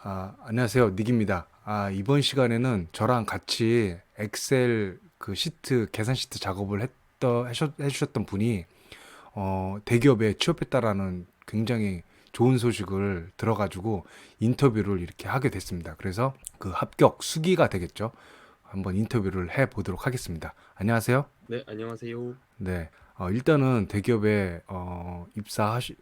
안녕하세요. 닉입니다. 이번 시간에는 저랑 같이 엑셀 그 시트, 계산 시트 작업을 해주셨던 분이, 대기업에 취업했다라는 굉장히 좋은 소식을 들어가지고 인터뷰를 이렇게 하게 됐습니다. 그래서 그 합격 수기가 되겠죠. 한번 인터뷰를 해 보도록 하겠습니다. 안녕하세요. 네, 안녕하세요. 네. 일단은 대기업에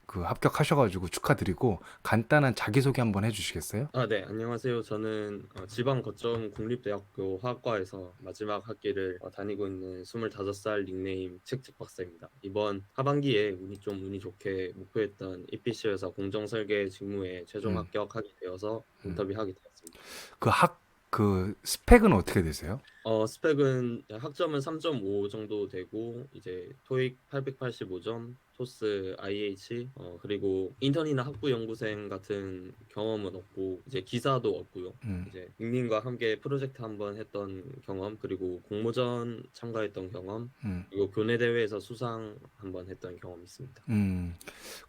합격하셔가지고 축하드리고 간단한 자기소개 한번 해주시겠어요? 네, 안녕하세요. 저는 지방 거점 국립대학교 화학과에서 마지막 학기를 다니고 있는 25살 닉네임 칙칙 박사입니다. 이번 하반기에 운이 좋게 목표했던 EPC 회사 공정설계 직무에 최종 음, 합격하게 되어서 음. 인터뷰하게 되었습니다. 그 스펙은 어떻게 되세요? 스펙은 학점은 3.5 정도 되고 이제 토익 885점, 토스 IH 그리고 인턴이나 학부 연구생 같은 경험은 없고 이제 기사도 없고요. 음, 이제 닉님과 함께 프로젝트 한번 했던 경험 그리고 공모전 참가했던 경험 음, 그리고 교내 대회에서 수상 한번 했던 경험이 있습니다. 음.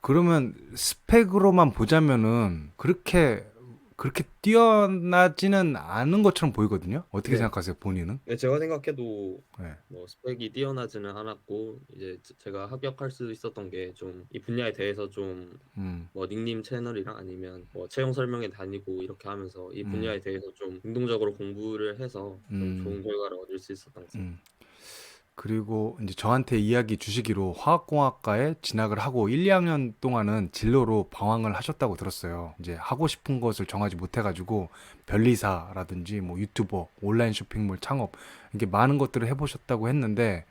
그러면 스펙으로만 보자면은 그렇게 뛰어나지는 않은 것처럼 보이거든요. 어떻게 네. 생각하세요, 본인은? 네, 제가 생각해도 네. 뭐 스펙이 뛰어나지는 않았고 이제 제가 합격할 수 있었던 게 좀 이 분야에 대해서 좀 음, 뭐 닉님 채널이랑 아니면 뭐 채용 설명회 다니고 이렇게 하면서 이 음, 분야에 대해서 좀 능동적으로 공부를 해서 좀 음, 좋은 결과를 얻을 수 있었던 것 같습니다. 음. 그리고 이제 저한테 이야기 주시기로 화학공학과에 진학을 하고 1, 2학년 동안은 진로로 방황을 하셨다고 들었어요. 이제 하고 싶은 것을 정하지 못해가지고 변리사라든지 뭐 유튜버, 온라인 쇼핑몰 창업 이게 많은 것들을 해보셨다고 했는데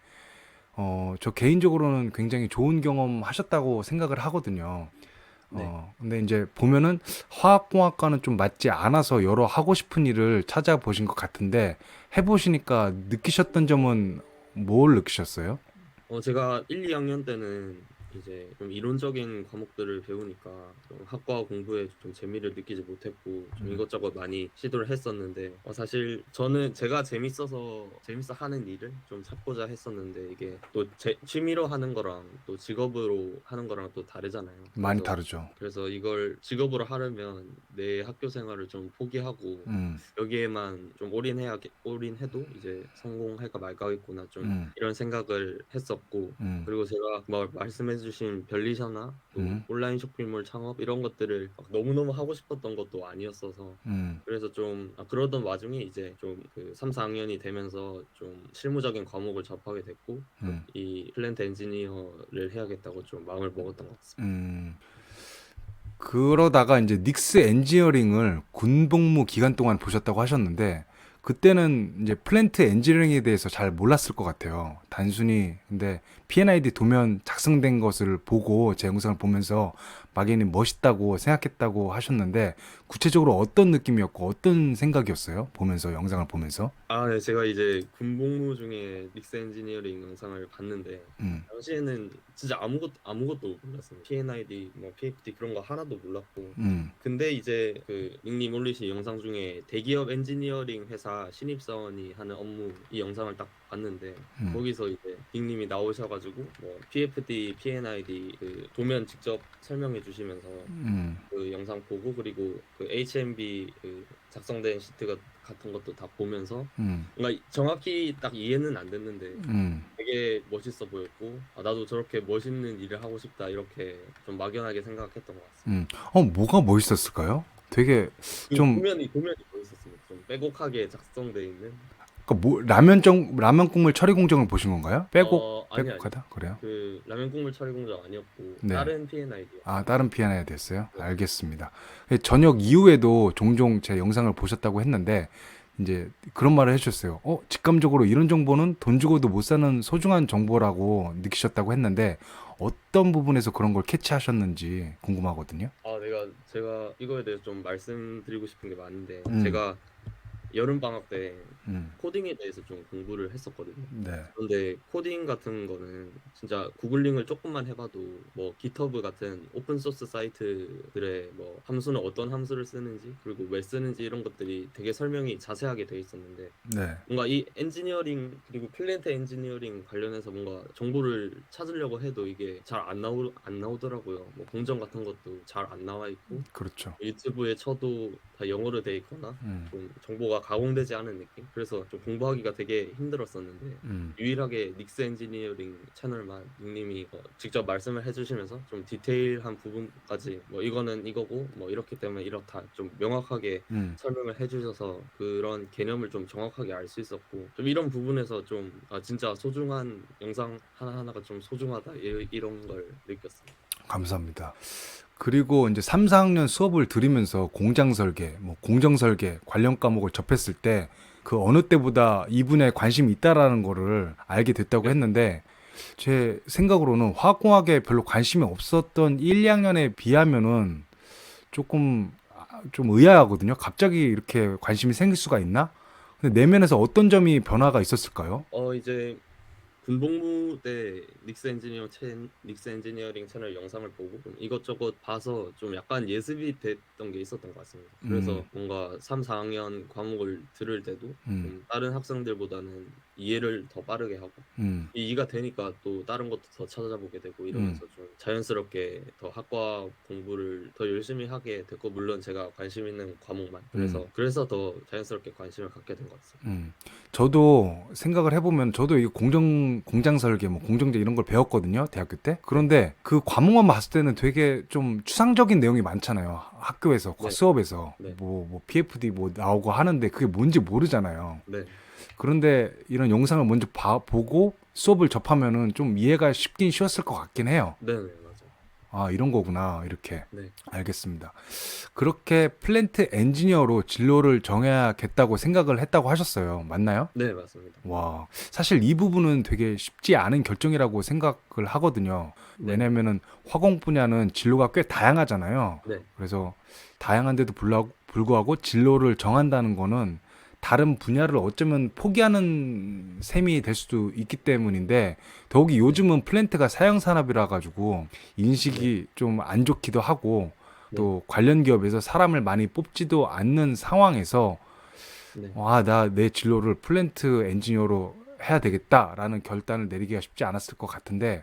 저 개인적으로는 굉장히 좋은 경험 하셨다고 생각을 하거든요. 네. 근데 이제 보면은 화학공학과는 좀 맞지 않아서 여러 하고 싶은 일을 찾아보신 것 같은데 해보시니까 느끼셨던 점은 뭘 느끼셨어요? 제가 1, 2학년 때는 이제 좀 이론적인 과목들을 배우니까 좀 학과 공부에 좀 재미를 느끼지 못했고 좀 이것저것 많이 시도를 했었는데 사실 저는 제가 재밌어 하는 일을 좀 찾고자 했었는데 이게 또 제 취미로 하는 거랑 또 직업으로 하는 거랑 또 다르잖아요. 많이 다르죠. 그래서 이걸 직업으로 하려면 내 학교 생활을 좀 포기하고 음, 여기에만 좀 올인해도 이제 성공할까 말까겠구나 좀 음, 이런 생각을 했었고 음, 그리고 제가 뭐 말씀해주신 변리사나 또 음, 온라인 쇼핑몰 창업 이런 것들을 막 너무너무 하고 싶었던 것도 아니었어서 음, 그래서 좀 그러던 와중에 이제 좀 그 3, 4학년이 되면서 좀 실무적인 과목을 접하게 됐고 음, 이 플랜트 엔지니어를 해야겠다고 좀 마음을 먹었던 것 같습니다. 음. 그러다가 이제 닉스 엔지니어링을 군복무 기간 동안 보셨다고 하셨는데 그때는 이제 플랜트 엔지니어링에 대해서 잘 몰랐을 것 같아요. 단순히 근데 P&ID 도면 작성된 것을 보고 제 영상을 보면서 막연히 멋있다고 생각했다고 하셨는데 구체적으로 어떤 느낌이었고 어떤 생각이었어요? 보면서 영상을 보면서. 네, 제가 이제 군복무 중에 믹스 엔지니어링 영상을 봤는데 음, 당시에는 진짜 아무것도 몰랐어요. PNID, 뭐 PFD 그런 거 하나도 몰랐고. 음, 근데 이제 그 닉님 올리신 영상 중에 대기업 엔지니어링 회사 신입사원이 하는 업무 이 영상을 딱 봤는데 음, 거기서 이제 닉님이 나오셔가지고 뭐 PFD, PNID 그 도면 직접 설명해 주시면서 음, 그 영상 보고 그리고 그 HMB 그 작성된 시트 같은 것도 다 보면서 음, 뭔가 정확히 딱 이해는 안 됐는데 음, 되게 멋있어 보였고 나도 저렇게 멋있는 일을 하고 싶다 이렇게 좀 막연하게 생각했던 것 같습니다. 뭐가 멋있었을까요? 되게 그 좀 도면이 멋있었습니다. 좀 빼곡하게 작성돼 있는 라면 국물 처리 공정을 보신 건가요? 아니 빼곡하다? 그래요? 그 라면 국물 처리 공장 아니었고 네. 다른 P&ID였습니다. 다른 피아노야 됐어요? 네. 알겠습니다. 저녁 이후에도 종종 제 영상을 보셨다고 했는데, 이제 그런 말을 해주셨어요. 직감적으로 이런 정보는 돈 주고도 못 사는 소중한 정보라고 느끼셨다고 했는데, 어떤 부분에서 그런 걸 캐치하셨는지 궁금하거든요. 제가 이거에 대해서 좀 말씀드리고 싶은 게 많은데 음, 제가 여름 방학 때 음. 코딩에 대해서 좀 공부를 했었거든요. 네. 근데 코딩 같은 거는 진짜 구글링을 조금만 해봐도 뭐 GitHub 같은 오픈 소스 사이트들의 뭐 함수는 어떤 함수를 쓰는지 그리고 왜 쓰는지 이런 것들이 되게 설명이 자세하게 돼 있었는데 네. 뭔가 이 엔지니어링 그리고 플랜트 엔지니어링 관련해서 뭔가 정보를 찾으려고 해도 이게 잘 안 나오더라고요. 뭐 공정 같은 것도 잘 안 나와 있고 그렇죠. 유튜브에 쳐도 다 영어로 돼 있거나 음. 좀 정보가 가공되지 않은 느낌. 그래서 좀 공부하기가 되게 힘들었었는데 음. 유일하게 닉스 엔지니어링 채널만 닉님이 직접 말씀을 해주시면서 좀 디테일한 부분까지 뭐 이거는 이거고 뭐 이렇기 때문에 이렇다 좀 명확하게 음. 설명을 해주셔서 그런 개념을 좀 정확하게 알 수 있었고 좀 이런 부분에서 좀 진짜 소중한 영상 하나하나가 좀 소중하다 이런 걸 느꼈어요. 감사합니다. 그리고 이제 3, 4학년 수업을 들으면서 공장 설계, 뭐 공정 설계 관련 과목을 접했을 때 그 어느 때보다 이분에 관심이 있다라는 거를 알게 됐다고 네. 했는데 제 생각으로는 화학공학에 별로 관심이 없었던 1, 2학년에 비하면은 조금 좀 의아하거든요. 갑자기 이렇게 관심이 생길 수가 있나? 근데 내면에서 어떤 점이 변화가 있었을까요? 이제 군복무 때 닉스 엔지니어링 채널 영상을 보고 좀 이것저것 봐서 좀 약간 예습이 됐던 게 있었던 것 같습니다. 음. 그래서 뭔가 3, 4학년 과목을 들을 때도 음. 좀 다른 학생들보다는 이해를 더 빠르게 하고 음. 이해가 되니까 또 다른 것도 더 찾아보게 되고 음. 이러면서 좀 자연스럽게 더 학과 공부를 더 열심히 하게 됐고 물론 제가 관심 있는 과목만 음. 그래서 더 자연스럽게 관심을 갖게 된 것 같습니다. 저도 생각을 해보면 저도 이 공장 설계, 뭐 공정제 이런 걸 배웠거든요, 대학교 때. 네, 그런데 그 과목만 봤을 때는 되게 좀 추상적인 내용이 많잖아요. 학교에서, 네, 수업에서. 네, 뭐 PFD 뭐 나오고 하는데 그게 뭔지 모르잖아요. 네, 그런데 이런 영상을 먼저 보고 수업을 접하면은 좀 이해가 쉽긴 쉬웠을 것 같긴 해요. 네, 네, 맞아요. 아, 이런 거구나. 이렇게. 네. 알겠습니다. 그렇게 플랜트 엔지니어로 진로를 정해야겠다고 생각을 했다고 하셨어요. 맞나요? 네, 맞습니다. 와, 사실 이 부분은 되게 쉽지 않은 결정이라고 생각을 하거든요. 네네. 왜냐면은 화공 분야는 진로가 꽤 다양하잖아요. 네, 그래서 다양한데도 불구하고 진로를 정한다는 거는 다른 분야를 어쩌면 포기하는 셈이 될 수도 있기 때문인데 더욱이 네, 요즘은 플랜트가 사형 산업이라 가지고 네, 인식이 좀 안 좋기도 하고 네, 또 관련 기업에서 사람을 많이 뽑지도 않는 상황에서 네. 나 내 진로를 플랜트 엔지니어로 해야 되겠다라는 결단을 내리기가 쉽지 않았을 것 같은데,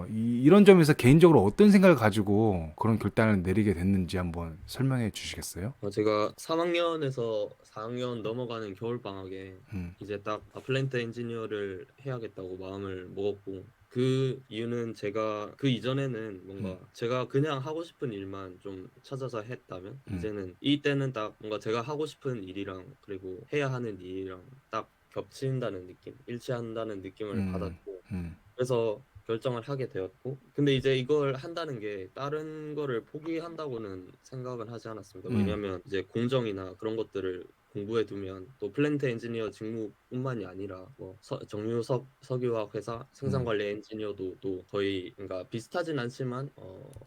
이런 점에서 개인적으로 어떤 생각을 가지고 그런 결단을 내리게 됐는지 한번 설명해 주시겠어요? 제가 3학년에서 4학년 넘어가는 겨울방학에 음. 이제 딱 플랜트 엔지니어를 해야겠다고 마음을 먹었고 그 이유는 제가 그 이전에는 음. 뭔가 제가 그냥 하고 싶은 일만 좀 찾아서 했다면 음. 이제는 이때는 딱 뭔가 제가 하고 싶은 일이랑 그리고 해야 하는 일이랑 딱 겹친다는 느낌, 일치한다는 느낌을 음. 받았고 음. 그래서 결정을 하게 되었고 근데 이제 이걸 한다는 게 다른 거를 포기한다고는 생각은 하지 않았습니다. 음. 왜냐하면 이제 공정이나 그런 것들을 공부해 두면 또 플랜트 엔지니어 직무뿐만이 아니라 뭐 정유 석유화학 회사 음. 생산관리 엔지니어도 또 거의 그러니까 비슷하진 않지만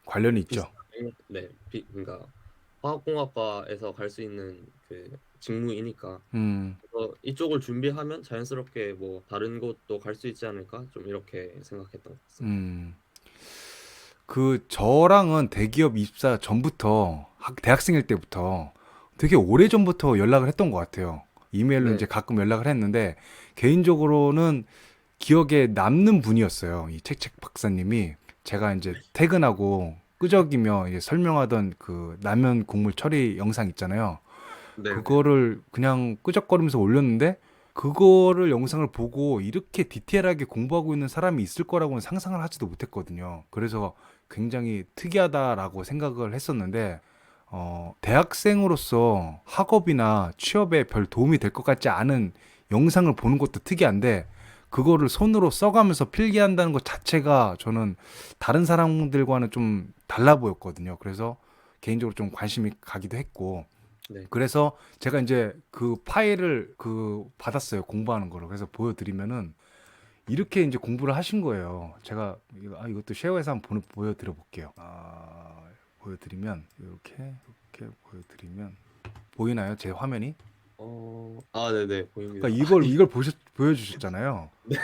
관련이 있죠. 비슷한 그러니까 화학공학과에서 갈 수 있는 그 직무이니까 음. 그래서 이쪽을 준비하면 자연스럽게 뭐 다른 곳도 갈 수 있지 않을까 좀 이렇게 생각했던 것 같습니다. 음. 그 저랑은 대기업 입사 전부터 대학생일 때부터 되게 오래 전부터 연락을 했던 것 같아요. 이메일로 이제 네, 가끔 연락을 했는데 개인적으로는 기억에 남는 분이었어요. 이 책책 박사님이 제가 이제 퇴근하고 끄적이며 이제 설명하던 그 라면 국물 처리 영상 있잖아요. 네, 네, 그거를 그냥 끄적거리면서 올렸는데 그거를 영상을 보고 이렇게 디테일하게 공부하고 있는 사람이 있을 거라고는 상상을 하지도 못했거든요. 그래서 굉장히 특이하다라고 생각을 했었는데 대학생으로서 학업이나 취업에 별 도움이 될 것 같지 않은 영상을 보는 것도 특이한데 그거를 손으로 써가면서 필기한다는 것 자체가 저는 다른 사람들과는 좀 달라 보였거든요. 그래서 개인적으로 좀 관심이 가기도 했고 네. 그래서 제가 이제 그 파일을 받았어요. 공부하는 거를. 그래서 보여드리면은 이렇게 이제 공부를 하신 거예요. 제가 이것도 쉐어해서 한번 보여드려 볼게요. 보여드리면 이렇게 보여드리면 보이나요? 제 화면이? 아, 네네, 보입니다. 그러니까 이걸 보여주셨잖아요. 네.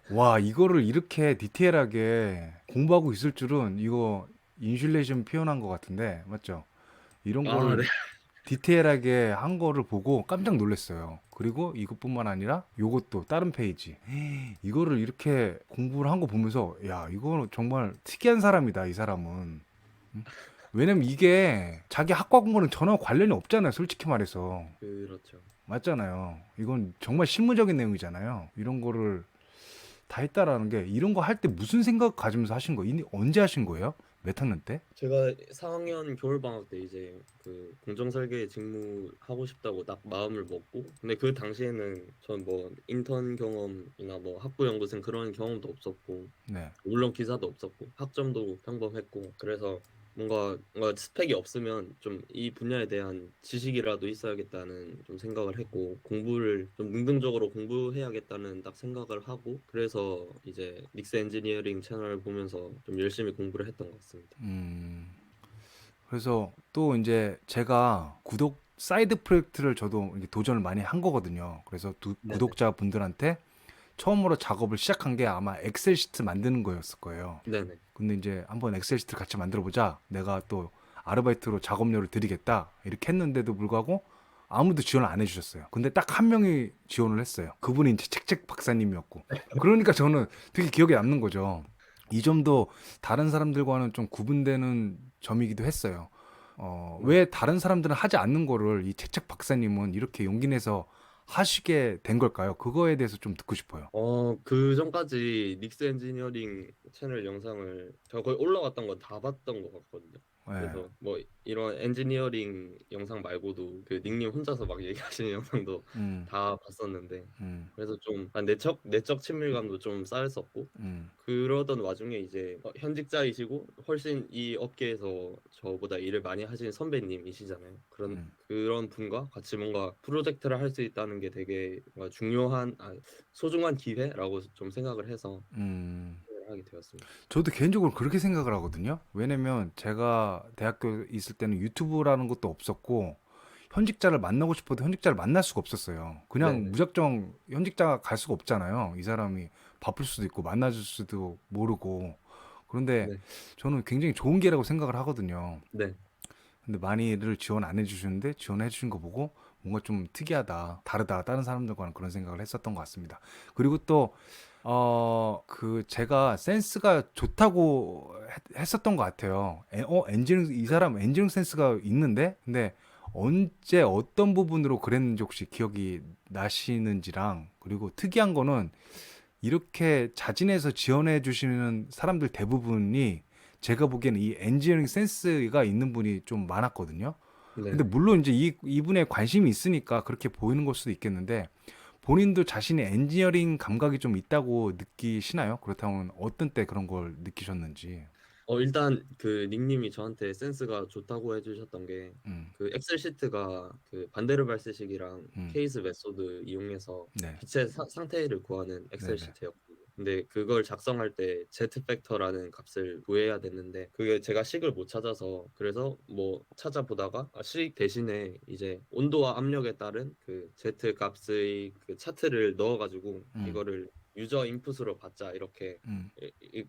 와, 이거를 이렇게 디테일하게 공부하고 있을 줄은 이거 인슐레이션 표현한 것 같은데, 맞죠? 이런 아, 네. 거를 디테일하게 한 거를 보고 깜짝 놀랐어요. 그리고 이것뿐만 아니라 요것도 다른 페이지. 이거를 이렇게 공부를 한 거 보면서 야, 이거 정말 특이한 사람이다, 이 사람은. 음? 왜냐면 이게 자기 학과 공부는 전혀 관련이 없잖아요, 솔직히 말해서. 그렇죠. 맞잖아요. 이건 정말 실무적인 내용이잖아요. 이런 거를 다 했다라는 게 이런 거 할 때 무슨 생각 가지면서 하신 거예요? 언제 하신 거예요? 몇 학년 때? 제가 4학년 겨울방학 때 이제 그 공정설계 직무 하고 싶다고 딱 마음을 먹고, 근데 그 당시에는 전 뭐 인턴 경험이나 뭐 학부연구생 그런 경험도 없었고, 네. 물론 기사도 없었고 학점도 평범했고, 그래서 뭔가 스펙이 없으면 좀 이 분야에 대한 지식이라도 있어야겠다는 좀 생각을 했고, 공부를 좀 능동적으로 공부해야겠다는 딱 생각을 하고, 그래서 이제 닉스 엔지니어링 채널을 보면서 좀 열심히 공부를 했던 것 같습니다. 음. 그래서 또 이제 제가 구독 사이드 프로젝트를 저도 이제 도전을 많이 한 거거든요. 그래서 네네. 구독자분들한테 처음으로 작업을 시작한 게 아마 엑셀 시트 만드는 거였을 거예요. 네네. 근데 이제 한번 엑셀 시트 같이 만들어 보자. 내가 또 아르바이트로 작업료를 드리겠다. 이렇게 했는데도 불구하고 아무도 지원을 안 해주셨어요. 근데 딱 한 명이 지원을 했어요. 그분이 이제 책책 박사님이었고. 그러니까 저는 되게 기억에 남는 거죠. 이 점도 다른 사람들과는 좀 구분되는 점이기도 했어요. 네. 왜 다른 사람들은 하지 않는 거를 이 책책 박사님은 이렇게 용기 내서 하시게 된 걸까요? 그거에 대해서 좀 듣고 싶어요. 그 전까지 닉스 엔지니어링 채널 영상을 제가 거의 올라갔던 건 다 봤던 것 같거든요. 네. 그래서 뭐 이런 엔지니어링 영상 말고도 그 닉님 혼자서 막 얘기하시는 영상도 음, 다 봤었는데, 음, 그래서 좀 내적 친밀감도 좀 쌓였었고, 음, 그러던 와중에 이제 현직자이시고 훨씬 이 업계에서 저보다 일을 많이 하시는 선배님이시잖아요. 음, 그런 분과 같이 뭔가 프로젝트를 할 수 있다는 게 되게 뭔가 소중한 기회라고 좀 생각을 해서 음. 하게 되었습니다. 저도 개인적으로 그렇게 생각을 하거든요. 왜냐면 제가 대학교 있을 때는 유튜브라는 것도 없었고 현직자를 만나고 싶어도 현직자를 만날 수가 없었어요. 그냥 네네. 무작정 현직자가 갈 수가 없잖아요. 이 사람이 바쁠 수도 있고 만나줄 수도 모르고. 그런데 네. 저는 굉장히 좋은 기회라고 생각을 하거든요. 네. 근데 많이들 지원 안 해주시는데 지원해 주신 거 보고 뭔가 좀 특이하다, 다르다, 다른 사람들과는 그런 생각을 했었던 것 같습니다. 그리고 또, 제가 센스가 좋다고 했었던 것 같아요. 엔지니어링, 이 사람 엔지니어링 센스가 있는데? 근데 언제 어떤 부분으로 그랬는지 혹시 기억이 나시는지랑, 그리고 특이한 거는 이렇게 자진해서 지원해 주시는 사람들 대부분이 제가 보기에는 이 엔지니어링 센스가 있는 분이 좀 많았거든요. 근데 네네. 물론 이제 이분에 관심이 있으니까 그렇게 보이는 걸 수도 있겠는데 본인도 자신의 엔지니어링 감각이 좀 있다고 느끼시나요? 그렇다면 어떤 때 그런 걸 느끼셨는지. 일단 그 닉님이 저한테 센스가 좋다고 해주셨던 게, 음, 그 엑셀 시트가 그 반데르발 스식이랑 음, 케이스 메소드 이용해서 네, 빛의 상태를 구하는 엑셀 네네, 시트였거든요. 근데 그걸 작성할 때 Z 팩터라는 값을 구해야 됐는데 그게 제가 식을 못 찾아서, 그래서 뭐 찾아보다가 식 대신에 이제 온도와 압력에 따른 그 Z 값의 그 차트를 넣어가지고 음, 이거를 유저 인풋으로 받자, 이렇게 음,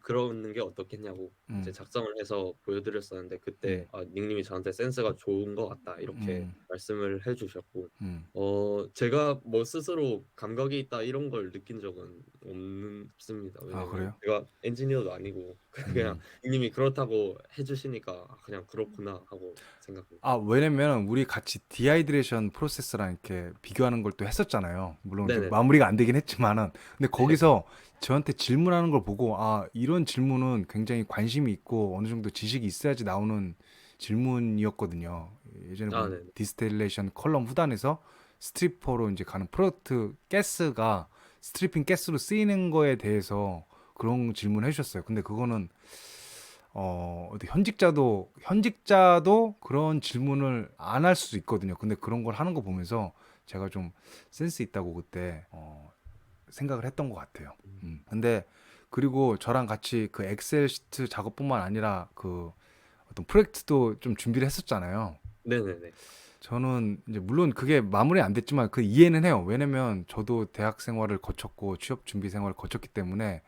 그러는 게 어떻겠냐고 이제 음, 작성을 해서 보여드렸었는데, 음, 그때 닉님이 저한테 센스가 좋은 것 같다 이렇게 음, 말씀을 해주셨고, 음. 제가 뭐 스스로 감각이 있다 이런 걸 느낀 적은 없습니다. 아, 왜냐면 그래요? 제가 엔지니어도 아니고 그냥 음. 닉님이 그렇다고 해주시니까 그냥 그렇구나 하고 생각합니다. 아, 왜냐면 우리 같이 디하이드레이션 프로세스랑 이렇게 비교하는 걸 또 했었잖아요. 물론 좀 네네네. 마무리가 안 되긴 했지만은. 근데 네. 거기서 저한테 질문하는 걸 보고, 아, 이런 질문은 굉장히 관심이 있고 어느 정도 지식이 있어야지 나오는 질문이었거든요. 예전에 아, 본 네네. 디스틸레이션 컬럼 후단에서 스트리퍼로 이제 가는 프로덕트 가스가 스트리핑 가스로 쓰이는 거에 대해서 그런 질문을 해주셨어요. 근데 그거는 현직자도 그런 질문을 안 할 수도 있거든요. 근데 그런 걸 하는 거 보면서 제가 좀 센스 있다고 그때 생각을 했던 것 같아요. 음. 근데 그리고 저랑 같이 그 엑셀 시트 작업뿐만 아니라 그 어떤 프로젝트도 좀 준비를 했었잖아요. 네네네. 저는 이제 물론 그게 마무리 안 됐지만 그 이해는 해요. 왜냐면 저도 대학 생활을 거쳤고 취업 준비 생활을 거쳤기 때문에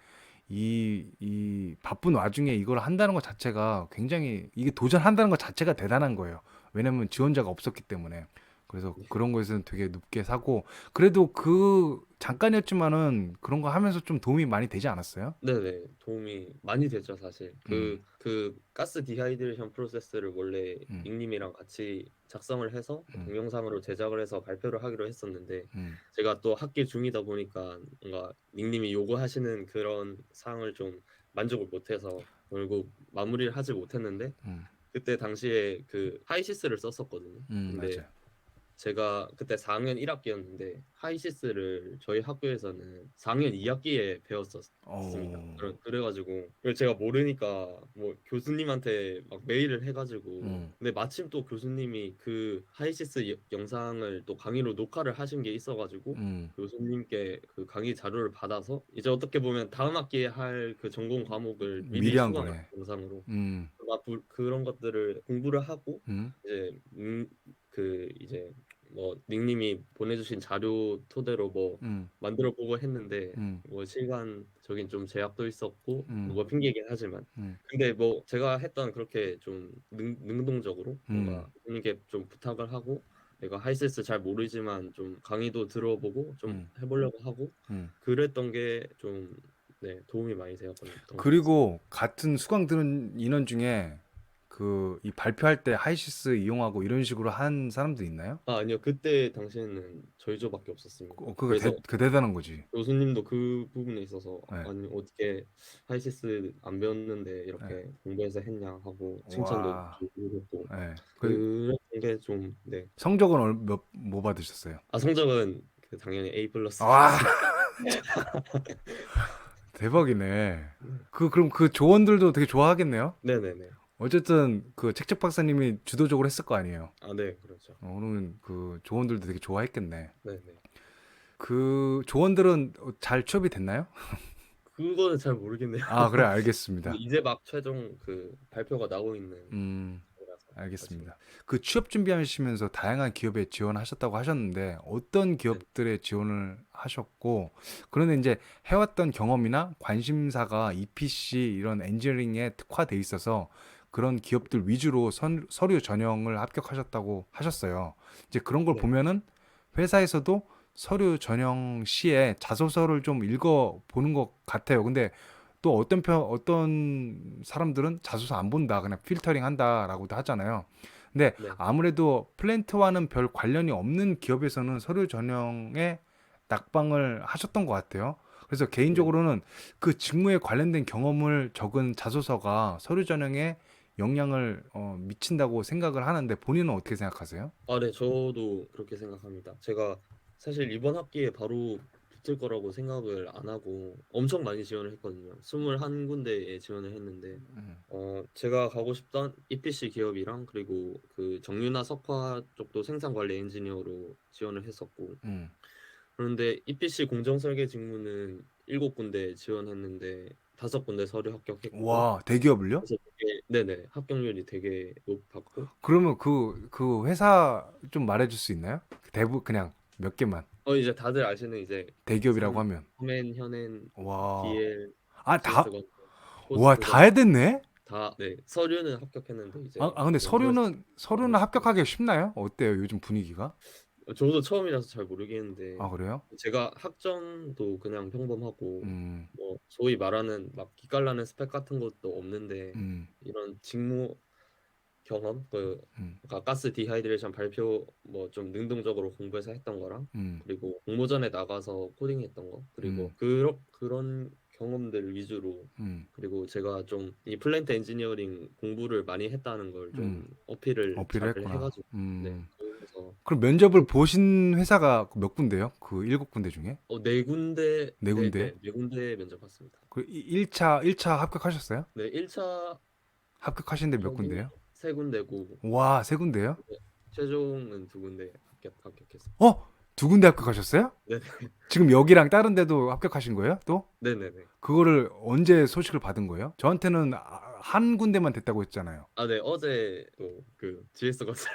이 바쁜 와중에 이걸 한다는 것 자체가 굉장히 이게 도전한다는 것 자체가 대단한 거예요. 왜냐면 지원자가 없었기 때문에. 그래서 네. 그런 거에서는 되게 높게 사고 그래도 그 잠깐이었지만은 그런 거 하면서 좀 도움이 많이 되지 않았어요? 네네, 도움이 많이 됐죠, 사실. 음, 그 가스 디하이드레이션 프로세스를 원래 음, 닉님이랑 같이 작성을 해서 음, 동영상으로 제작을 해서 발표를 하기로 했었는데, 음, 제가 또 학기 중이다 보니까 뭔가 닉님이 요구하시는 그런 사항을 좀 만족을 못해서 결국 마무리를 하지 못했는데, 음, 그때 당시에 그 하이시스를 썼었거든요. 근데 맞아요. 제가 그때 4학년 1학기였는데 하이시스를 저희 학교에서는 4학년 2학기에 배웠었습니다. 어, 그래가지고 그걸 제가 모르니까 뭐 교수님한테 막 메일을 해가지고, 음, 근데 마침 또 교수님이 그 하이시스 영상을 또 강의로 녹화를 하신 게 있어가지고 음, 교수님께 그 강의 자료를 받아서 이제 어떻게 보면 다음 학기에 할 그 전공 과목을 미리 미리 한 수강을 거네. 영상으로 음, 그런 것들을 공부를 하고 음, 이제 그 이제 뭐 닉님이 보내주신 자료 토대로 뭐 음, 만들어 보고 했는데, 음, 뭐 시간적인 좀 제약도 있었고 음, 뭐 핑계이긴 하지만, 음, 근데 뭐 제가 했던 그렇게 좀 능동적으로 음, 뭔가 교수님께 좀 부탁을 하고 내가 하이센스 잘 모르지만 좀 강의도 들어보고 좀 음, 해보려고 하고 음. 그랬던 게 좀, 네, 도움이 많이 되었던 것 같습니다. 그리고 같은 수강 들은 인원 중에 그 이 발표할 때 하이시스 이용하고 이런 식으로 한 사람도 있나요? 아, 아니요, 그때 당시에는 저희 조밖에 없었습니다. 그거 그래서 그 대단한 거지. 교수님도 그 부분에 있어서 네. 아니 어떻게 하이시스 안 배웠는데 네. 이렇게 공부해서 했냐 하고 칭찬도 와. 주고 했고, 네. 그 그런 게 좀, 네. 성적은 뭐 받으셨어요? 아, 성적은 그 당연히 A 플러스 와, 받았습니다. 대박이네. 네. 그럼 그 조원들도 되게 좋아하겠네요. 네네네. 어쨌든 그 책책 박사님이 주도적으로 했을 거 아니에요. 아, 네, 그렇죠. 그러면 그 조원들도 되게 좋아했겠네. 네네. 그 조원들은 잘 취업이 됐나요? 그거는 잘 모르겠네요. 아, 그래, 근데 알겠습니다. 이제 막 최종 그 발표가 나고 있는 음, 거라서 아직. 알겠습니다. 그 취업 준비하시면서 다양한 기업에 지원하셨다고 하셨는데 어떤 네. 기업들에 지원을 하셨고 그런데 이제 해왔던 경험이나 관심사가 EPC 이런 엔지니어링에 특화돼 있어서 그런 기업들 위주로 서류 전형을 합격하셨다고 하셨어요. 이제 그런 걸 네. 보면은 회사에서도 서류 전형 시에 자소서를 좀 읽어 보는 것 같아요. 근데 또 어떤 사람들은 자소서 안 본다, 그냥 필터링 한다라고도 하잖아요. 근데 네. 아무래도 플랜트와는 별 관련이 없는 기업에서는 서류 전형에 낙방을 하셨던 것 같아요. 그래서 네. 개인적으로는 그 직무에 관련된 경험을 적은 자소서가 서류 전형에 영향을 미친다고 생각을 하는데 본인은 어떻게 생각하세요? 아, 네, 저도 그렇게 생각합니다. 제가 사실 이번 학기에 바로 붙을 거라고 생각을 안 하고 엄청 많이 지원을 했거든요. 21군데에 지원을 했는데, 제가 가고 싶던 EPC 기업이랑 그리고 그 정유나 석화 쪽도 생산관리 엔지니어로 지원을 했었고, 음. 그런데 EPC 공정설계 직무는 7군데 지원했는데 5군데 서류 합격했고, 와, 대기업을요? 그래서 네네, 합격률이 되게 높았고, 그러면 그 회사 좀 말해줄 수 있나요? 대부 그냥 몇 개만. 이제 다들 아시는 이제 대기업이라고 하면. 서맨, 현엔, 와. DL, 아, GS건, 와, 다 포스트건 해야 됐네? 다, 네, 서류는 합격했는데 이제 근데 공부해서 서류는 합격하기 쉽나요? 어때요, 요즘 분위기가? 저도 처음이라서 잘 모르겠는데, 아, 그래요? 제가 학점도 그냥 평범하고 음, 뭐 소위 말하는 막 기깔나는 스펙 같은 것도 없는데 음, 이런 직무 경험, 그 음, 아까 가스 디하이드레이션 발표 뭐 좀 능동적으로 공부해서 했던 거랑, 음, 그리고 공모전에 나가서 코딩했던 거, 그리고 음, 그런 경험들 위주로, 음, 그리고 제가 좀 이 플랜트 엔지니어링 공부를 많이 했다는 걸 좀 음. 어필을 어필을 잘 했구나. 해가지고, 네, 그래서 그럼 면접을 보신 회사가 몇 군데요? 그 7군데 중에? 네 군데, 네 군데? 네 군데 면접 봤습니다. 그 1차 합격하셨어요? 네, 1차 합격하신 데 몇 면접은 군데요? 3군데고 와, 세 군데요? 최종은 2군데 합격했습니다. 어? 두 군데 합격하셨어요? 네, 지금 여기랑 다른 데도 합격하신 거예요? 또? 네네네. 그거를 언제 소식을 받은 거예요? 저한테는 한 군데만 됐다고 했잖아요. 아, 네, 어제 또 그 GS 건설